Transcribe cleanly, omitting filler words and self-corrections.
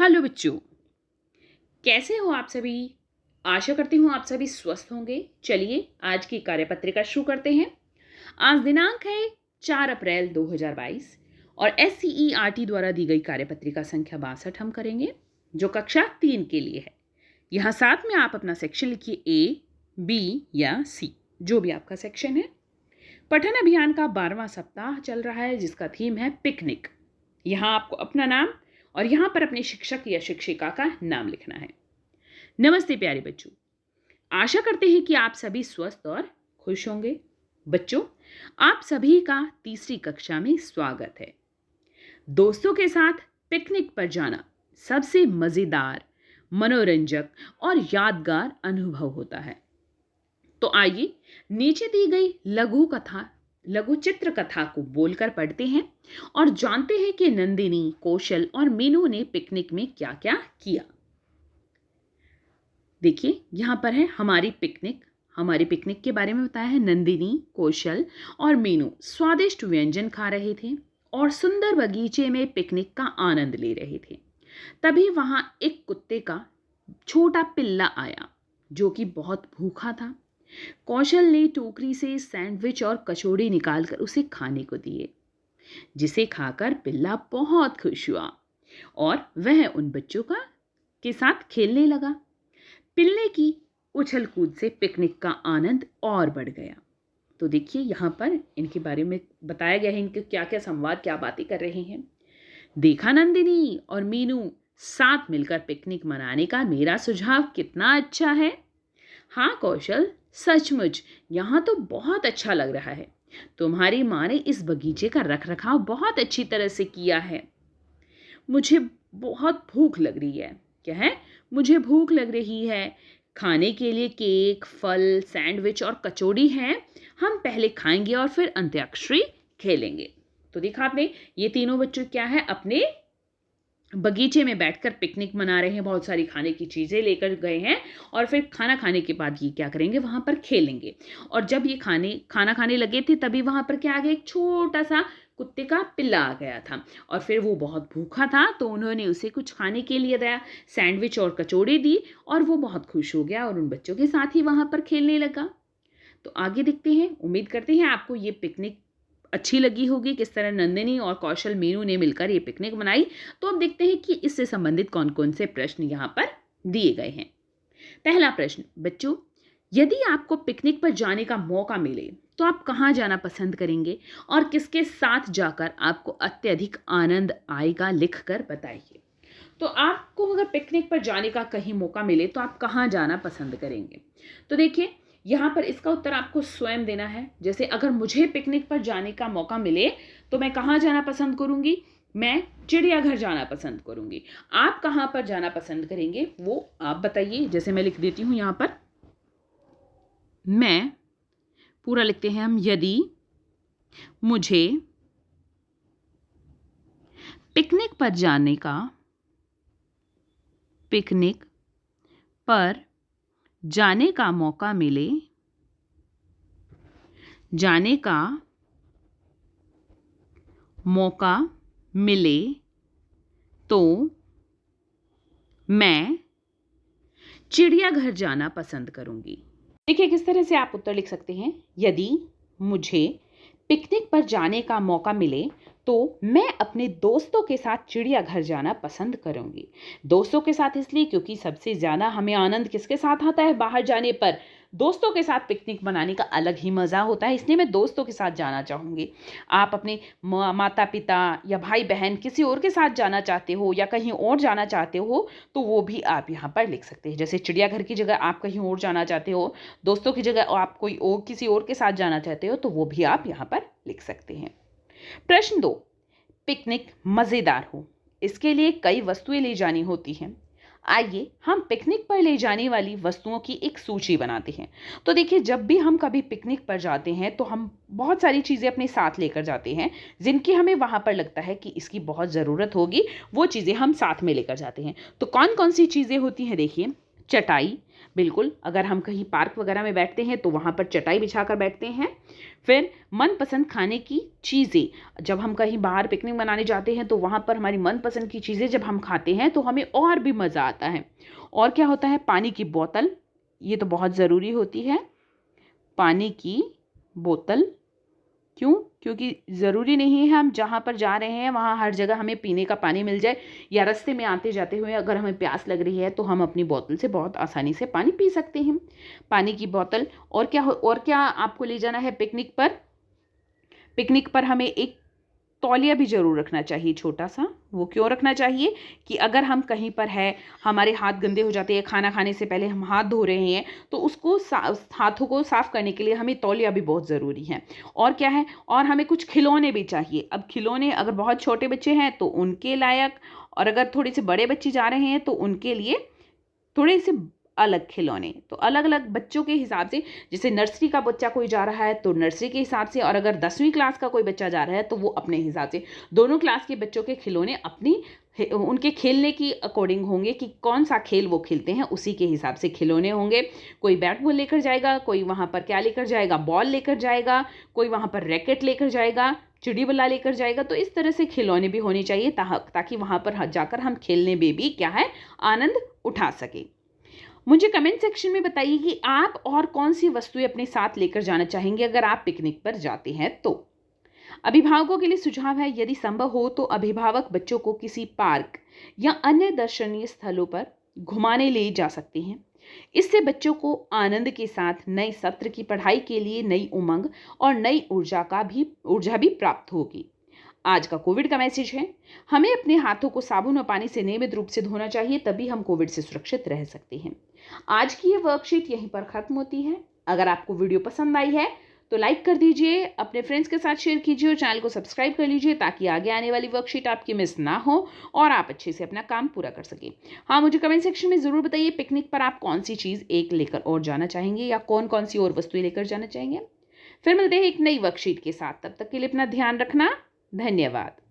Hello बच्चों, कैसे हो आप सभी। आशा करती हूँ आप सभी स्वस्थ होंगे। चलिए आज की कार्यपत्रिका शुरू करते हैं। आज दिनांक है 4 अप्रैल 2022 और SCERT द्वारा दी गई कार्यपत्रिका संख्या 62 हम करेंगे, जो कक्षा 3 के लिए है। यहाँ साथ में आप अपना सेक्शन लिखिए, A, B या C, जो भी आपका सेक्शन है। पठन अभियान का 12वां सप्ताह चल रहा है, जिसका थीम है पिकनिक। यहाँ आपको अपना नाम और यहाँ पर अपने शिक्षक या शिक्षिका का नाम लिखना है। नमस्ते प्यारे बच्चों, आशा करते हैं कि आप सभी स्वस्थ और खुश होंगे। बच्चों, आप सभी का तीसरी कक्षा में स्वागत है। दोस्तों के साथ पिकनिक पर जाना सबसे मजेदार, मनोरंजक और यादगार अनुभव होता है। तो आइए नीचे दी गई लघु चित्र कथा को बोलकर पढ़ते हैं और जानते हैं कि नंदिनी, कौशल और मीनू ने पिकनिक में क्या क्या किया। देखिए यहाँ पर है हमारी पिकनिक के बारे में बताया है। नंदिनी, कौशल और मीनू स्वादिष्ट व्यंजन खा रहे थे और सुंदर बगीचे में पिकनिक का आनंद ले रहे थे। तभी वहां एक कुत्ते का छोटा पिल्ला आया, जो कि बहुत भूखा था। कौशल ने टोकरी से सैंडविच और कचौड़ी निकालकर उसे खाने को दिए, जिसे खाकर पिल्ला बहुत खुश हुआ और वह उन बच्चों के साथ खेलने लगा। पिल्ले की उछल कूद से पिकनिक का आनंद और बढ़ गया। तो देखिए यहाँ पर इनके बारे में बताया गया है, इनके क्या क्या संवाद, क्या बातें कर रहे हैं। देखा नंदिनी और मीनू, साथ मिलकर पिकनिक मनाने का मेरा सुझाव कितना अच्छा है। हाँ कौशल, सचमुच यहाँ तो बहुत अच्छा लग रहा है। तुम्हारी माँ ने इस बगीचे का रखरखाव बहुत अच्छी तरह से किया है। मुझे बहुत भूख लग रही है। क्या है? मुझे भूख लग रही है। खाने के लिए केक, फल, सैंडविच और कचौड़ी हैं। हम पहले खाएंगे और फिर अंत्याक्षरी खेलेंगे। तो देखा आपने, ये तीनों बच्चों क्या है, अपने बगीचे में बैठकर पिकनिक मना रहे हैं। बहुत सारी खाने की चीज़ें लेकर गए हैं और फिर खाना खाने के बाद ये क्या करेंगे, वहाँ पर खेलेंगे। और जब ये खाना खाने लगे थे, तभी वहाँ पर क्या आ गया, एक छोटा सा कुत्ते का पिल्ला आ गया था और फिर वो बहुत भूखा था, तो उन्होंने उसे कुछ खाने के लिए दिया, सैंडविच और कचौड़ी दी और वो बहुत खुश हो गया और उन बच्चों के साथ ही वहाँ पर खेलने लगा। तो आगे देखते हैं। उम्मीद करते हैं आपको ये पिकनिक अच्छी लगी होगी, किस तरह नंदिनी और कौशल, मीनू ने मिलकर ये पिकनिक मनाई। तो अब देखते हैं कि इससे संबंधित कौन कौन से प्रश्न यहाँ पर दिए गए हैं। पहला प्रश्न, बच्चों, यदि आपको पिकनिक पर जाने का मौका मिले तो आप कहाँ जाना पसंद करेंगे और किसके साथ जाकर आपको अत्यधिक आनंद आएगा, लिखकर बताइए। तो आपको अगर पिकनिक पर जाने का कहीं मौका मिले तो आप कहाँ जाना पसंद करेंगे। तो देखिए यहाँ पर इसका उत्तर आपको स्वयं देना है। जैसे अगर मुझे पिकनिक पर जाने का मौका मिले तो मैं कहाँ जाना पसंद करूँगी, मैं चिड़ियाघर जाना पसंद करूँगी। आप कहाँ पर जाना पसंद करेंगे वो आप बताइए। जैसे मैं लिख देती हूँ यहाँ पर, मैं पूरा लिखते हैं हम, यदि मुझे पिकनिक पर जाने का मौका मिले तो मैं चिड़ियाघर जाना पसंद करूंगी। देखिए किस तरह से आप उत्तर लिख सकते हैं। यदि मुझे पिकनिक पर जाने का मौका मिले तो मैं अपने दोस्तों के साथ चिड़ियाघर जाना पसंद करूंगी। दोस्तों के साथ इसलिए क्योंकि सबसे ज़्यादा हमें आनंद किसके साथ आता है, बाहर जाने पर दोस्तों के साथ पिकनिक मनाने का अलग ही मज़ा होता है, इसलिए मैं दोस्तों के साथ जाना चाहूँगी। आप अपने माता पिता या भाई बहन किसी और के साथ जाना चाहते हो या कहीं और जाना चाहते हो तो वो भी आप यहाँ पर लिख सकते हैं। जैसे चिड़ियाघर की जगह आप कहीं और जाना चाहते हो, दोस्तों की जगह आप कोई और किसी और के साथ जाना चाहते हो, तो वो भी आप यहाँ पर लिख सकते हैं। प्रश्न 2, पिकनिक मज़ेदार हो इसके लिए कई वस्तुएं ले जानी होती हैं। आइए हम पिकनिक पर ले जाने वाली वस्तुओं की एक सूची बनाते हैं। तो देखिए जब भी हम कभी पिकनिक पर जाते हैं तो हम बहुत सारी चीज़ें अपने साथ लेकर जाते हैं, जिनकी हमें वहाँ पर लगता है कि इसकी बहुत ज़रूरत होगी, वो चीज़ें हम साथ में लेकर जाते हैं। तो कौन कौन सी चीज़ें होती हैं, देखिए, चटाई, बिल्कुल, अगर हम कहीं पार्क वगैरह में बैठते हैं तो वहाँ पर चटाई बिछाकर बैठते हैं। फिर मनपसंद खाने की चीज़ें, जब हम कहीं बाहर पिकनिक मनाने जाते हैं तो वहाँ पर हमारी मनपसंद की चीज़ें जब हम खाते हैं तो हमें और भी मज़ा आता है। और क्या होता है, पानी की बोतल, ये तो बहुत ज़रूरी होती है। पानी की बोतल, क्यों? क्योंकि ज़रूरी नहीं है हम जहाँ पर जा रहे हैं वहाँ हर जगह हमें पीने का पानी मिल जाए, या रास्ते में आते जाते हुए अगर हमें प्यास लग रही है तो हम अपनी बोतल से बहुत आसानी से पानी पी सकते हैं। पानी की बोतल। और क्या आपको ले जाना है पिकनिक पर? पिकनिक पर हमें एक तौलिया भी ज़रूर रखना चाहिए, छोटा सा। वो क्यों रखना चाहिए कि अगर हम कहीं पर है, हमारे हाथ गंदे हो जाते हैं, खाना खाने से पहले हम हाथ धो रहे हैं, तो उसको हाथों को साफ़ करने के लिए हमें तौलिया भी बहुत ज़रूरी है। और क्या है, और हमें कुछ खिलौने भी चाहिए। अब खिलौने अगर बहुत छोटे बच्चे हैं तो उनके लायक, और अगर थोड़े से बड़े बच्चे जा रहे हैं तो उनके लिए थोड़े से अलग खिलौने। तो अलग अलग बच्चों के हिसाब से, जैसे नर्सरी का बच्चा कोई जा रहा है तो नर्सरी के हिसाब से, और अगर 10वीं क्लास का कोई बच्चा जा रहा है तो वो अपने हिसाब से। दोनों क्लास के बच्चों के खिलौने अपनी उनके खेलने की अकॉर्डिंग होंगे कि कौन सा खेल वो खेलते हैं, उसी के हिसाब से खिलौने होंगे। कोई बैट बॉल लेकर जाएगा, कोई वहाँ पर क्या लेकर जाएगा, बॉल लेकर जाएगा, कोई वहाँ पर रैकेट लेकर जाएगा, चिड़ी बल्ला लेकर जाएगा। तो इस तरह से खिलौने भी होने चाहिए ताकि वहाँ पर जाकर हम खेलने में भी क्या है, आनंद उठा सके। मुझे कमेंट सेक्शन में बताइए कि आप और कौन सी वस्तुएं अपने साथ लेकर जाना चाहेंगे अगर आप पिकनिक पर जाते हैं तो। अभिभावकों के लिए सुझाव है, यदि संभव हो तो अभिभावक बच्चों को किसी पार्क या अन्य दर्शनीय स्थलों पर घुमाने ले जा सकते हैं। इससे बच्चों को आनंद के साथ नए सत्र की पढ़ाई के लिए नई उमंग और नई ऊर्जा भी प्राप्त होगी। आज का कोविड का मैसेज है, हमें अपने हाथों को साबुन और पानी से नियमित रूप से धोना चाहिए, तभी हम कोविड से सुरक्षित रह सकते हैं। आज की ये वर्कशीट यहीं पर खत्म होती है। अगर आपको वीडियो पसंद आई है तो लाइक कर दीजिए, अपने फ्रेंड्स के साथ शेयर कीजिए और चैनल को सब्सक्राइब कर लीजिए ताकि आगे आने वाली वर्कशीट आपकी मिस ना हो और आप अच्छे से अपना काम पूरा कर सकें। हाँ, मुझे कमेंट सेक्शन में ज़रूर बताइए पिकनिक पर आप कौन सी चीज़ एक लेकर और जाना चाहेंगे या कौन कौन सी और वस्तुएं लेकर जाना चाहेंगे। फिर मिलते हैं एक नई वर्कशीट के साथ, तब तक के लिए अपना ध्यान रखना। धन्यवाद।